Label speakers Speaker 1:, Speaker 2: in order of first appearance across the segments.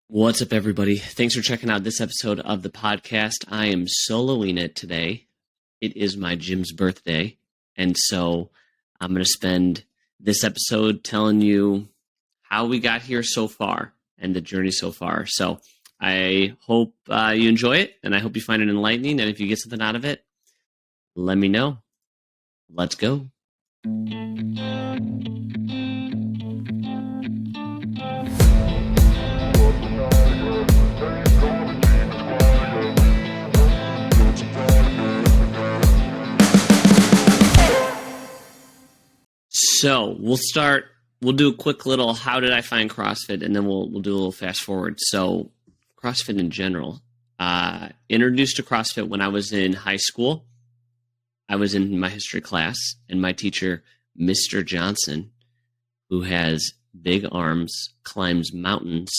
Speaker 1: What's up, everybody? Thanks for checking out this episode of the podcast. I am soloing it today. It is my gym's birthday, and so I'm going to spend this episode telling you how we got here so far and the journey so far. So I hope you enjoy it, and I hope you find it enlightening, and if you get something out of it, let me know. Let's go. So we'll do a quick little how did I find CrossFit, and then we'll do a little fast forward. So CrossFit in general, introduced to CrossFit when I was in high school. I was in my history class, and my teacher, Mr. Johnson, who has big arms, climbs mountains,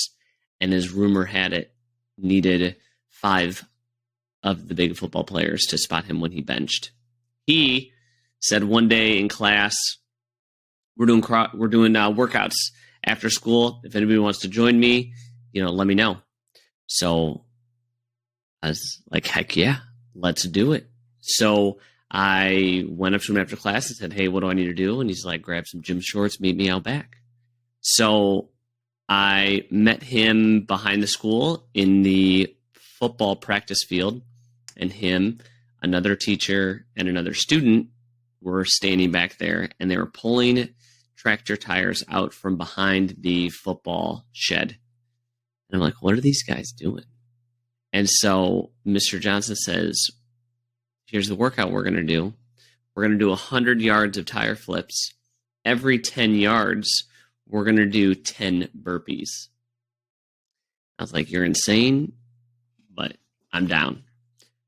Speaker 1: and as rumor had it, needed 5 of the big football players to spot him when he benched. He said one day in class, we're doing workouts after school. If anybody wants to join me, let me know. So I was like, heck yeah, let's do it. So I went up to him after class and said, hey, what do I need to do? And he's like, grab some gym shorts, meet me out back. So I met him behind the school in the football practice field, and him, another teacher, and another student were standing back there, and they were pulling tractor tires out from behind the football shed. And I'm like, what are these guys doing? And so Mr. Johnson says, here's the workout we're going to do. We're going to do 100 yards of tire flips. Every 10 yards, we're going to do 10 burpees. I was like, you're insane, but I'm down.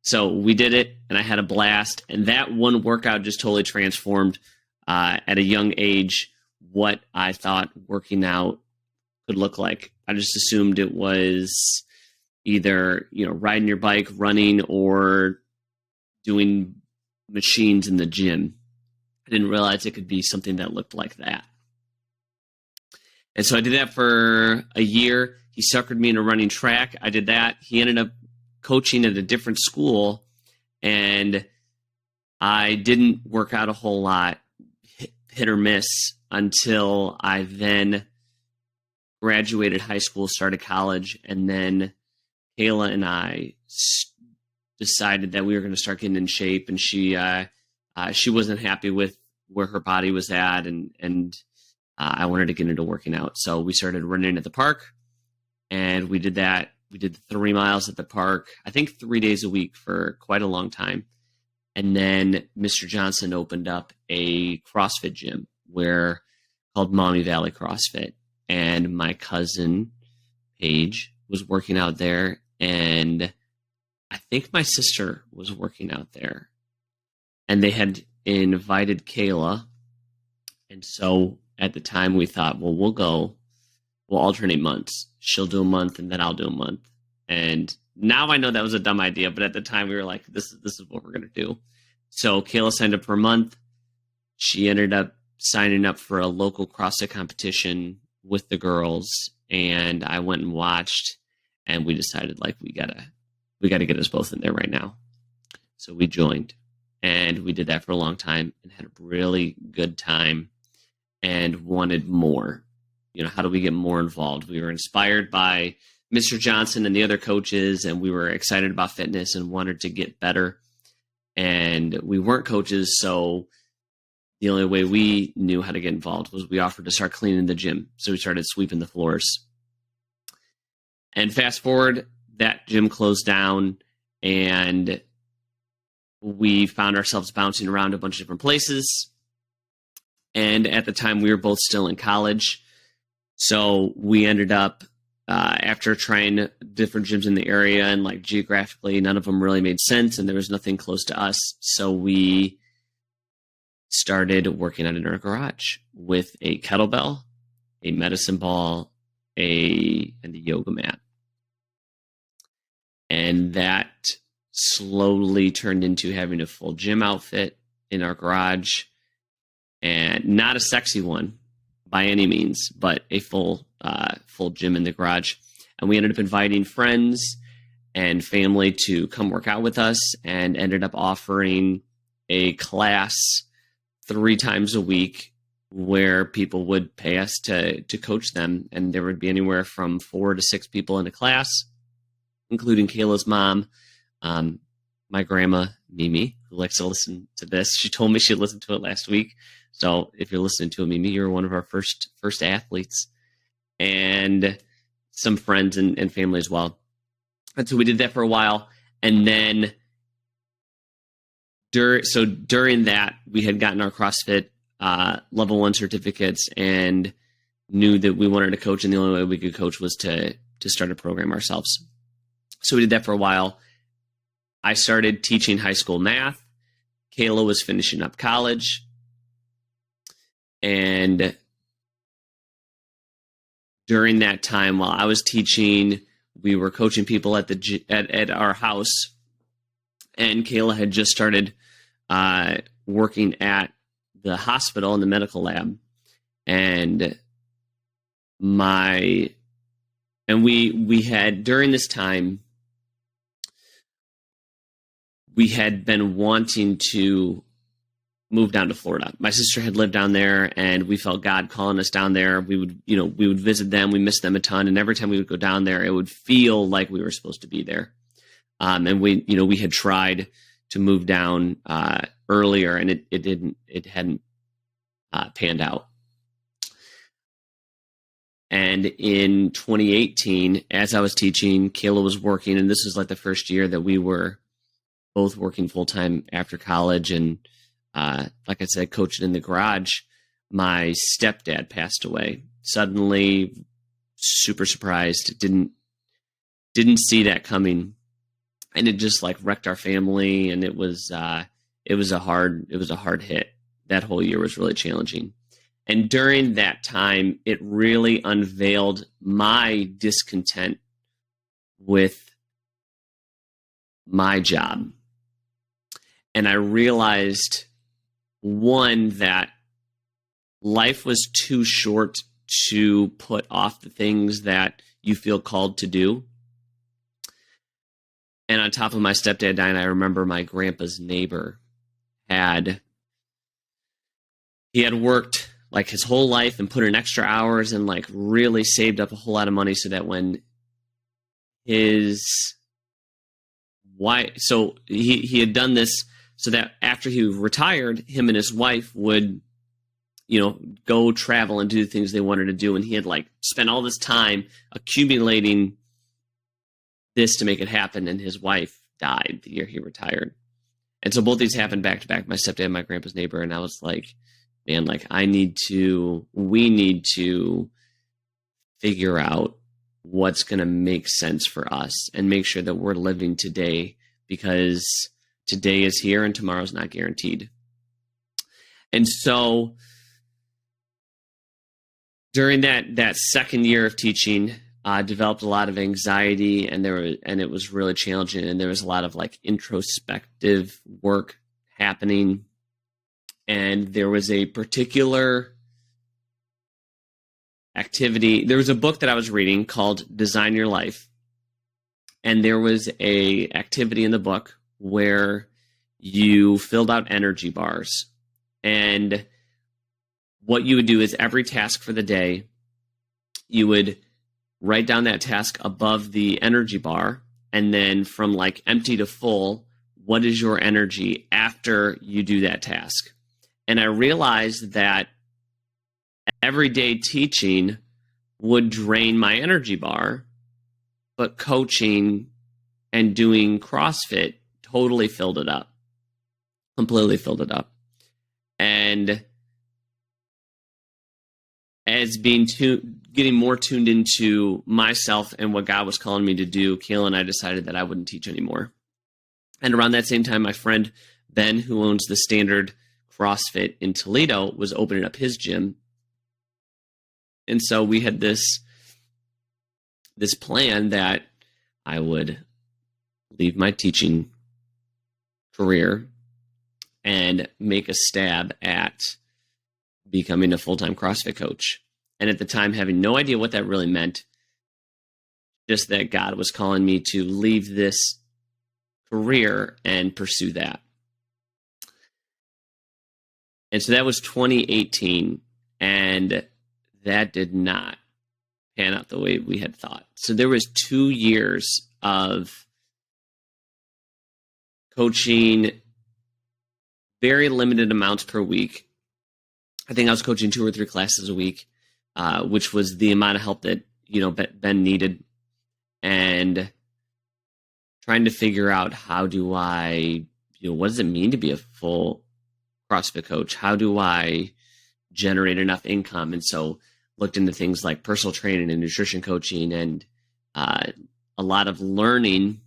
Speaker 1: So we did it, and I had a blast. And that one workout just totally transformed at a young age what I thought working out could look like. I just assumed it was either, riding your bike, running, or doing machines in the gym. I didn't realize it could be something that looked like that. And so I did that for a year. He suckered me into running track. I did that. He ended up coaching at a different school, and I didn't work out a whole lot, hit or miss, until I then graduated high school, started college, and then Kayla and I decided that we were going to start getting in shape, and she wasn't happy with where her body was at, and I wanted to get into working out. So we started running at the park, and we did that. We did 3 miles at the park, I think 3 days a week for quite a long time. And then Mr. Johnson opened up a CrossFit gym called Maumee Valley CrossFit. And my cousin, Paige, was working out there. And I think my sister was working out there. And they had invited Kayla. And so at the time we thought, well, we'll alternate months. She'll do a month and then I'll do a month. And now I know that was a dumb idea, but at the time we were like, this is what we're going to do. So Kayla signed up for a month. She ended up signing up for a local CrossFit competition with the girls. And I went and watched, and we decided we gotta get us both in there right now. So we joined, and we did that for a long time and had a really good time and wanted more. How do we get more involved? We were inspired by Mr. Johnson and the other coaches, and we were excited about fitness and wanted to get better. And we weren't coaches, so the only way we knew how to get involved was we offered to start cleaning the gym. So we started sweeping the floors. And fast forward, that gym closed down, and we found ourselves bouncing around a bunch of different places. And at the time, we were both still in college. So we ended up, after trying different gyms in the area and geographically, none of them really made sense, and there was nothing close to us. So we started working out in our garage with a kettlebell, a medicine ball, and a yoga mat. And that slowly turned into having a full gym outfit in our garage, and not a sexy one by any means, but a full gym in the garage. And we ended up inviting friends and family to come work out with us, and ended up offering a class 3 times a week where people would pay us to coach them. And there would be anywhere from 4 to 6 people in a class, including Kayla's mom, my grandma, Mimi, who likes to listen to this. She told me she listened to it last week. So if you're listening to it, Mimi, you're one of our first athletes, and some friends and family as well. And so we did that for a while. And then during that, we had gotten our CrossFit level 1 certificates and knew that we wanted to coach. And the only way we could coach was to start a program ourselves. So we did that for a while. I started teaching high school math. Kayla was finishing up college. And during that time, while I was teaching, we were coaching people at our house, and Kayla had just started working at the hospital in the medical lab, and we had, during this time, we had been wanting to move down to Florida. My sister had lived down there, and we felt God calling us down there. We would visit them. We missed them a ton. And every time we would go down there, it would feel like we were supposed to be there. And we had tried to move down earlier, and it hadn't panned out. And in 2018, as I was teaching, Kayla was working, and this was like the first year that we were both working full-time after college. And like I said, coaching in the garage, my stepdad passed away suddenly. Super surprised. Didn't see that coming, and it just like wrecked our family. And it was a hard hit. That whole year was really challenging. And during that time, it really unveiled my discontent with my job. And I realized, one, that life was too short to put off the things that you feel called to do. And on top of my stepdad dying, I remember my grandpa's neighbor had worked like his whole life and put in extra hours and like really saved up a whole lot of money so that when his wife, so he had done this so that after he retired, him and his wife would, go travel and do the things they wanted to do. And he had like spent all this time accumulating this to make it happen. And his wife died the year he retired. And so both these happened back to back, my stepdad and my grandpa's neighbor. And I was like, man, like we need to figure out what's going to make sense for us and make sure that we're living today, because today is here and tomorrow's not guaranteed. And so during that second year of teaching, I developed a lot of anxiety, and it was really challenging. And there was a lot of like introspective work happening. And there was a particular activity. There was a book that I was reading called Design Your Life. And there was a activity in the book where you filled out energy bars. And what you would do is every task for the day, you would write down that task above the energy bar. And then from like empty to full, what is your energy after you do that task? And I realized that everyday teaching would drain my energy bar, but coaching and doing CrossFit totally filled it up, completely filled it up. And as getting more tuned into myself and what God was calling me to do, Kayla and I decided that I wouldn't teach anymore. And around that same time, my friend Ben, who owns the Standard CrossFit in Toledo, was opening up his gym. And so we had this plan that I would leave my teaching career and make a stab at becoming a full-time CrossFit coach. And at the time, having no idea what that really meant, just that God was calling me to leave this career and pursue that. And so that was 2018, and that did not pan out the way we had thought. So there was 2 years of coaching very limited amounts per week. I think I was coaching 2 or 3 classes a week, which was the amount of help that, Ben needed, and trying to figure out how do I, what does it mean to be a full CrossFit coach? How do I generate enough income? And so looked into things like personal training and nutrition coaching, and a lot of learning,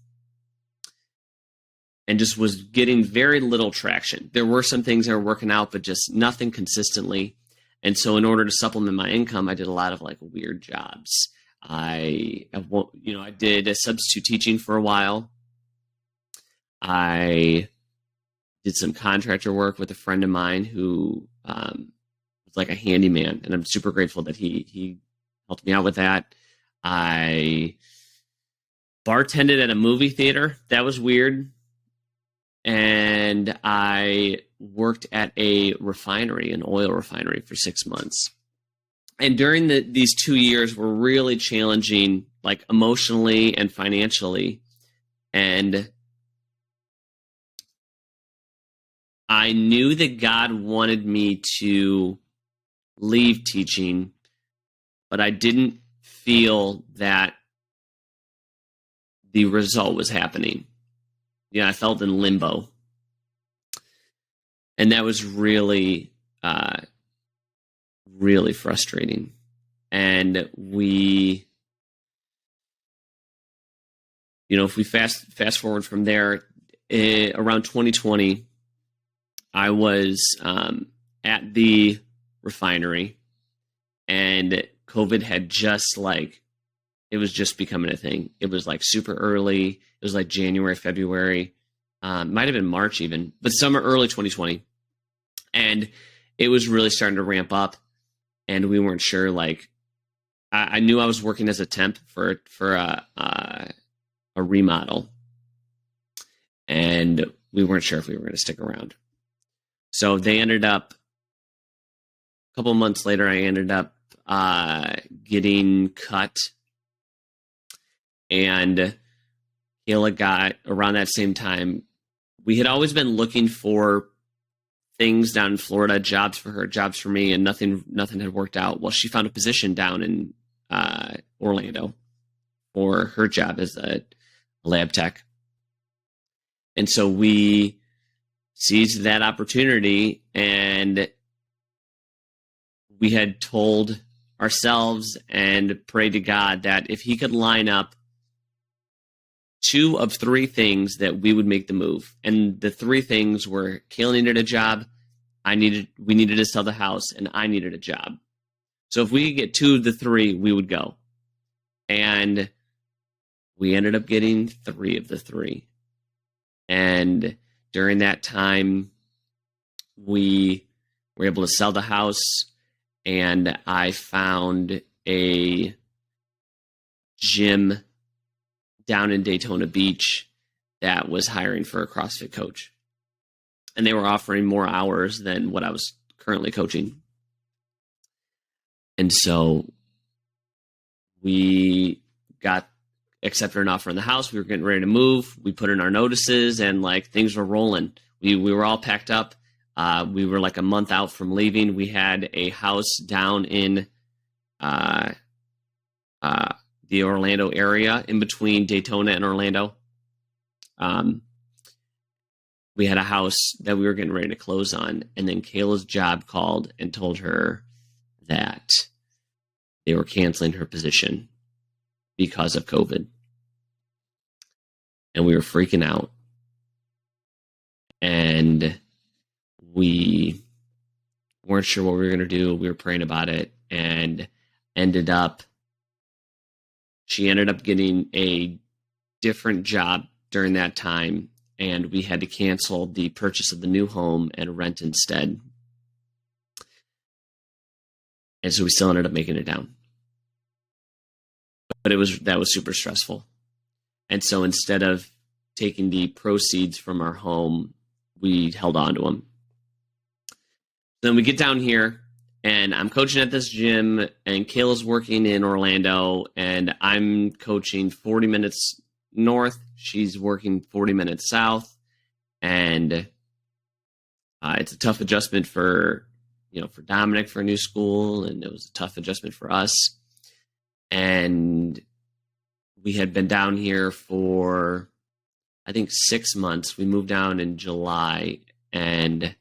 Speaker 1: and just was getting very little traction. There were some things that were working out, but just nothing consistently. And so in order to supplement my income, I did a lot of like weird jobs. I did a substitute teaching for a while. I did some contractor work with a friend of mine who was like a handyman, and I'm super grateful that he helped me out with that. I bartended at a movie theater. That was weird. And I worked at a refinery, an oil refinery, for 6 months. And during these 2 years were really challenging, like emotionally and financially. And I knew that God wanted me to leave teaching, but I didn't feel that the result was happening. I felt in limbo. And that was really, really frustrating. And we, if we fast forward from there, around 2020, I was at the refinery, and COVID had just it was just becoming a thing. It was like super early. It was like January, February, might have been March even, but early 2020. And it was really starting to ramp up, and we weren't sure. I knew I was working as a temp for a remodel, and we weren't sure if we were going to stick around. So they ended up, a couple of months later, I ended up getting cut. And Kayla got, around that same time, we had always been looking for things down in Florida, jobs for her, jobs for me, and nothing had worked out. Well, she found a position down in Orlando for her job as a lab tech. And so we seized that opportunity, and we had told ourselves and prayed to God that if he could line up 2 of 3 things, that we would make the move. And the 3 things were: Kayla needed a job, we needed to sell the house, and I needed a job. So if we could get 2 of the 3, we would go. And we ended up getting 3 of the 3. And during that time, we were able to sell the house, and I found a gym down in Daytona Beach that was hiring for a CrossFit coach. And they were offering more hours than what I was currently coaching. And so we accepted an offer in the house. We were getting ready to move. We put in our notices, and things were rolling. We were all packed up. We were like a month out from leaving. We had a house down in the Orlando area, in between Daytona and Orlando. We had a house that we were getting ready to close on, and then Kayla's job called and told her that they were canceling her position because of COVID. And we were freaking out. And we weren't sure what we were going to do. We were praying about it, and she ended up getting a different job during that time, and we had to cancel the purchase of the new home and rent instead. And so we still ended up making it down. but that was super stressful. And so instead of taking the proceeds from our home, we held on to them. Then we get down here, and I'm coaching at this gym, and Kayla's working in Orlando, and I'm coaching 40 minutes north. She's working 40 minutes south, and it's a tough adjustment for Dominic for a new school, and it was a tough adjustment for us. And we had been down here for, I think, 6 months. We moved down in July, and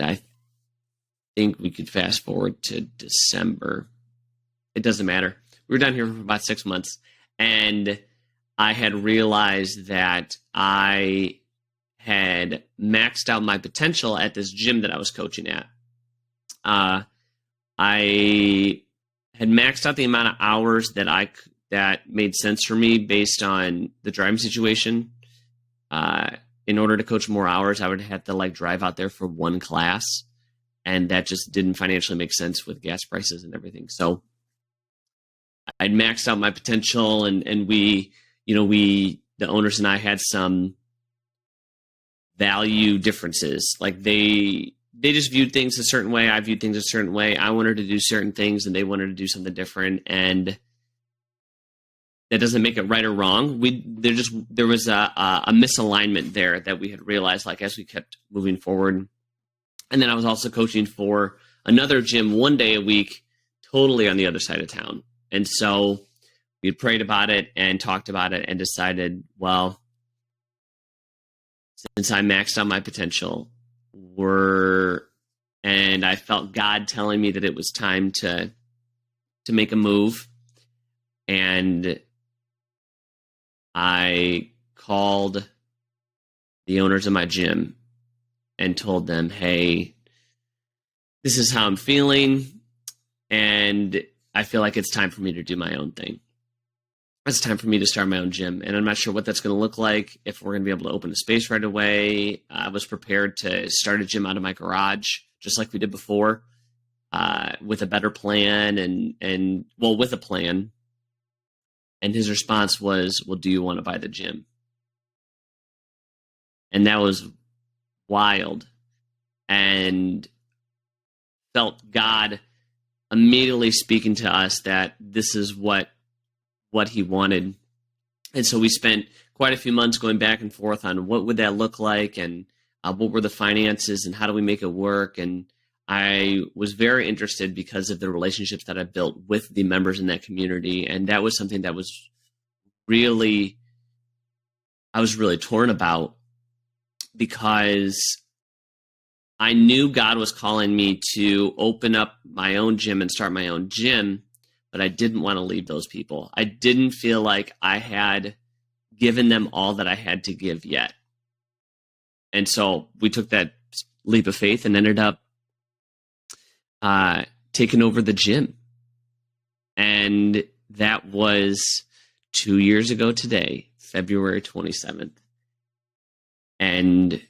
Speaker 1: I think we could fast forward to December. It doesn't matter. We were down here for about 6 months, and I had realized that I had maxed out my potential at this gym that I was coaching at. I had maxed out the amount of hours that made sense for me based on the driving situation. In order to coach more hours, I would have to drive out there for one class, and that just didn't financially make sense with gas prices and everything. So I'd maxed out my potential, and we, the owners and I had some value differences. They just viewed things a certain way. I viewed things a certain way. I wanted to do certain things, and they wanted to do something different. And that doesn't make it right or wrong. There was a misalignment there that we had realized, as we kept moving forward. And then I was also coaching for another gym 1 day a week, totally on the other side of town. And so we had prayed about it and talked about it and decided, well, since I maxed out my potential, and I felt God telling me that it was time to make a move. And I called the owners of my gym and told them, hey, this is how I'm feeling, and I feel like it's time for me to do my own thing. It's time for me to start my own gym, and I'm not sure what that's going to look like, if we're going to be able to open a space right away. I was prepared to start a gym out of my garage, just like we did before, with a better plan with a plan. And his response was, well, do you want to buy the gym? And that was wild, and felt God immediately speaking to us that this is what he wanted. And so we spent quite a few months going back and forth on what would that look like, and what were the finances, and how do we make it work. And I was very interested because of the relationships that I built with the members in that community. And that was something that I was really torn about, because I knew God was calling me to open up my own gym and start my own gym, but I didn't want to leave those people. I didn't feel like I had given them all that I had to give yet. And so we took that leap of faith and ended up taking over the gym. And that was 2 years ago today, February 27th. And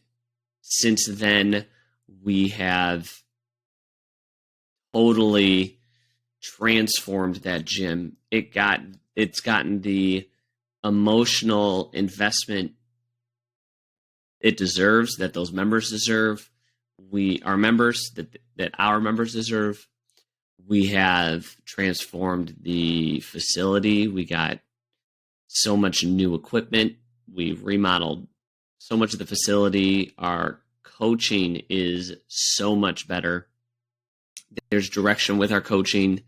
Speaker 1: since then, we have totally transformed that gym. It's gotten the emotional investment it deserves, that those members deserve. Our members deserve. We have transformed the facility. We got so much new equipment. We've remodeled so much of the facility. Our coaching is so much better. There's direction with our coaching.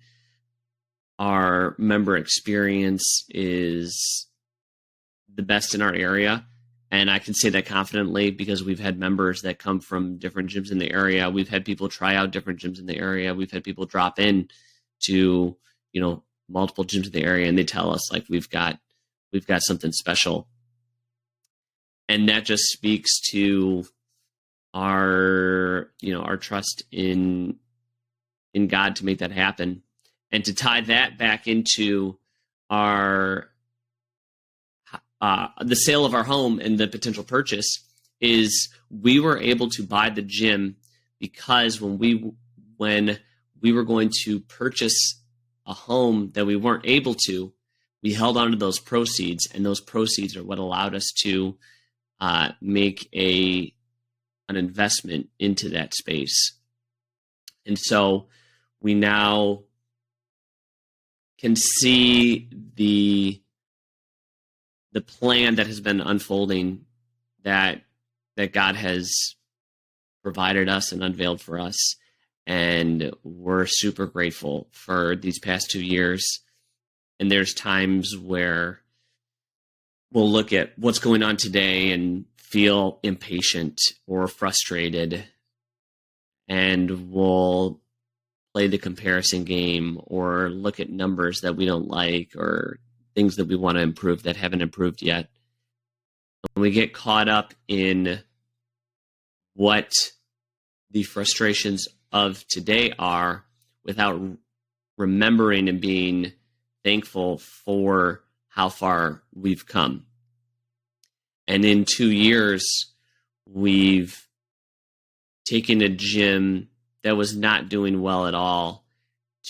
Speaker 1: Our member experience is the best in our area. And I can say that confidently because we've had members that come from different gyms in the area. We've had people try out different gyms in the area. We've had people drop in to, multiple gyms in the area, and they tell us we've got something special. And that just speaks to our trust in God to make that happen. And to tie that back into the sale of our home and the potential purchase, is we were able to buy the gym because when we were going to purchase a home that we weren't able to, we held on to those proceeds, and those proceeds are what allowed us to make an investment into that space. And so we now can see the plan that has been unfolding that God has provided us and unveiled for us. And we're super grateful for these past 2 years. And there's times where we'll look at what's going on today and feel impatient or frustrated, and we'll play the comparison game or look at numbers that we don't like or things that we want to improve that haven't improved yet. When we get caught up in what the frustrations of today are without remembering and being thankful for how far we've come. And in 2 years, we've taken a gym that was not doing well at all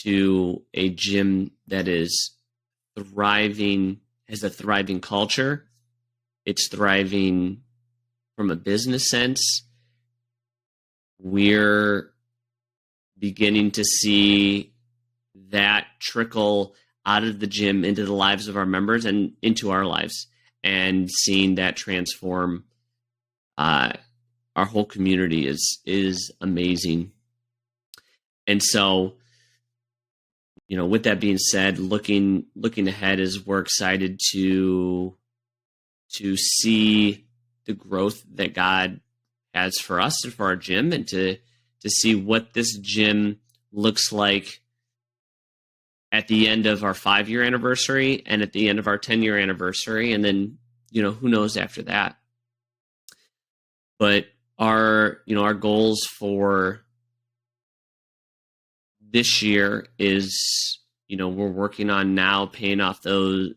Speaker 1: to a gym that is thriving, has a thriving culture. It's thriving from a business sense. We're beginning to see that trickle out of the gym into the lives of our members and into our lives, and seeing that transform our whole community is amazing. And so, with that being said, looking ahead, is we're excited to see the growth that God has for us and for our gym, and to see what this gym looks like at the end of our 5-year anniversary and at the end of our 10-year anniversary. And then, who knows after that. But our goals for this year is, we're working on now paying off the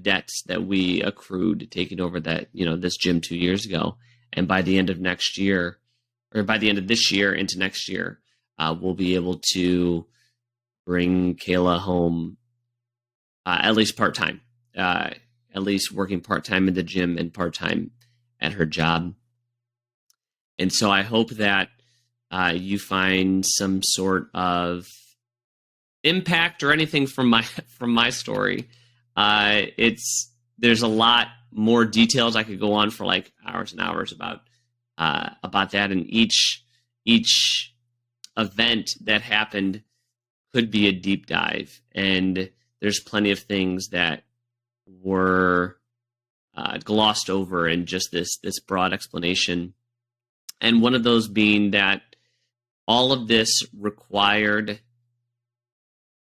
Speaker 1: debts that we accrued taking over that, this gym 2 years ago. And by the end of next year, or by the end of this year into next year, we'll be able to bring Kayla home at least part-time, at least working part-time in the gym and part-time at her job. And so I hope that you find some sort of impact or anything from my story. There's a lot more details I could go on for like hours and hours about that, and each event that happened could be a deep dive, and there's plenty of things that were glossed over in just this broad explanation. And one of those being that all of this required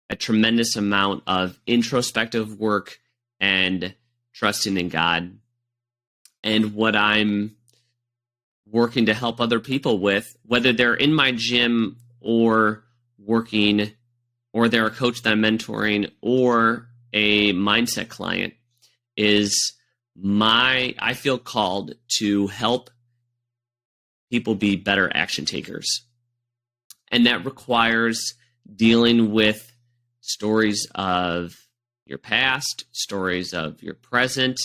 Speaker 1: a tremendous amount of introspective work and trusting in God. And what I'm working to help other people with, whether they're in my gym or working, or they're a coach that I'm mentoring, or a mindset client, is I feel called to help people be better action takers. And that requires dealing with stories of your past, stories of your present,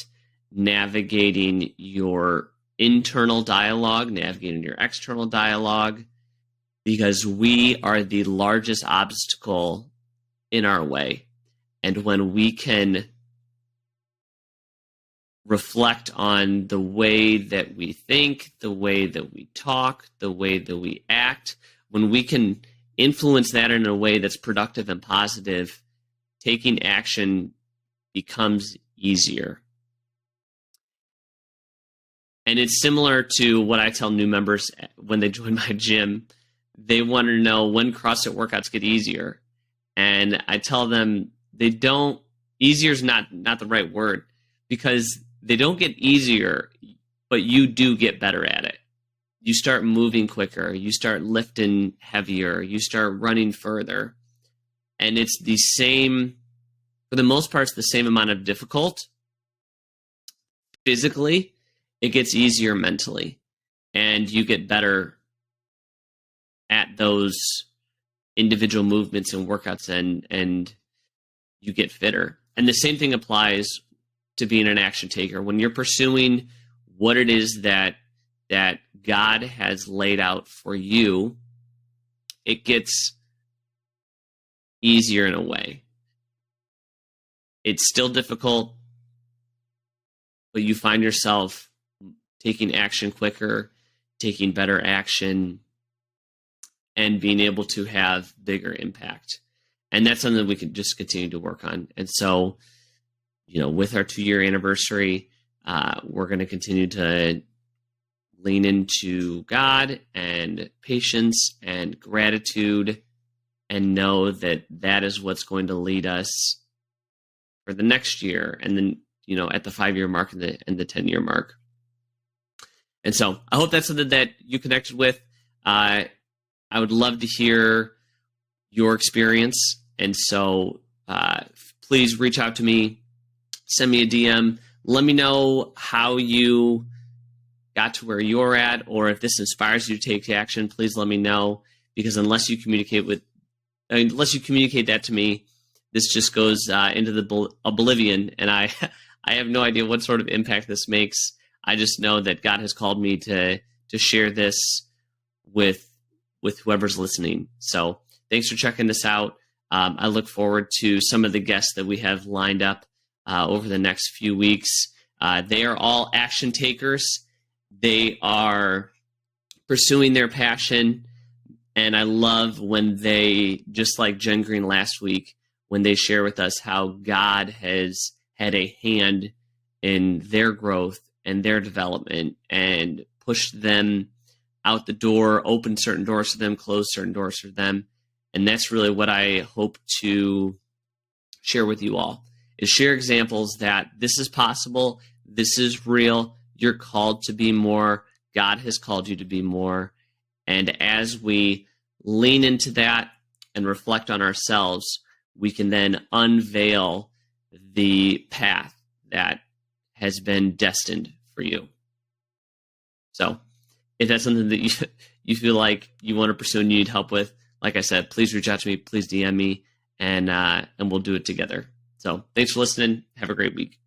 Speaker 1: navigating your internal dialogue, navigating your external dialogue, because we are the largest obstacle in our way. And when we can reflect on the way that we think, the way that we talk, the way that we act, when we can influence that in a way that's productive and positive, taking action becomes easier. And it's similar to what I tell new members when they join my gym. They want to know when CrossFit workouts get easier. And I tell them easier is not the right word, because they don't get easier, but you do get better at it. You start moving quicker, you start lifting heavier, you start running further. And it's the same, for the most part, it's the same amount of difficult. Physically, it gets easier mentally, and you get better at those individual movements and workouts, and you get fitter. And the same thing applies to being an action taker. When you're pursuing what it is that God has laid out for you, it gets easier in a way. It's still difficult, but you find yourself taking action quicker, taking better action, and being able to have bigger impact. And that's something that we can just continue to work on. And so, with our 2-year anniversary, we're going to continue to lean into God and patience and gratitude, and know that that is what's going to lead us for the next year, and then at the 5-year mark and the 10-year mark. And so I hope that's something that you connected with. I would love to hear your experience, and so please reach out to me, send me a DM, let me know how you got to where you're at, or if this inspires you to take action. Please let me know, because unless you communicate that to me, this just goes into the oblivion, and I have no idea what sort of impact this makes. I just know that God has called me to share this with whoever's listening. So thanks for checking this out. I look forward to some of the guests that we have lined up over the next few weeks. They are all action takers. They are pursuing their passion. And I love when they, just like Jen Green last week, when they share with us how God has had a hand in their growth and their development and pushed them out the door, opened certain doors for them, closed certain doors for them. And that's really what I hope to share with you all, is share examples that this is possible, this is real, you're called to be more, God has called you to be more. And as we lean into that and reflect on ourselves, we can then unveil the path that has been destined for you. So if that's something that you feel like you want to pursue and you need help with, like I said, please reach out to me, please DM me, and we'll do it together. So thanks for listening. Have a great week.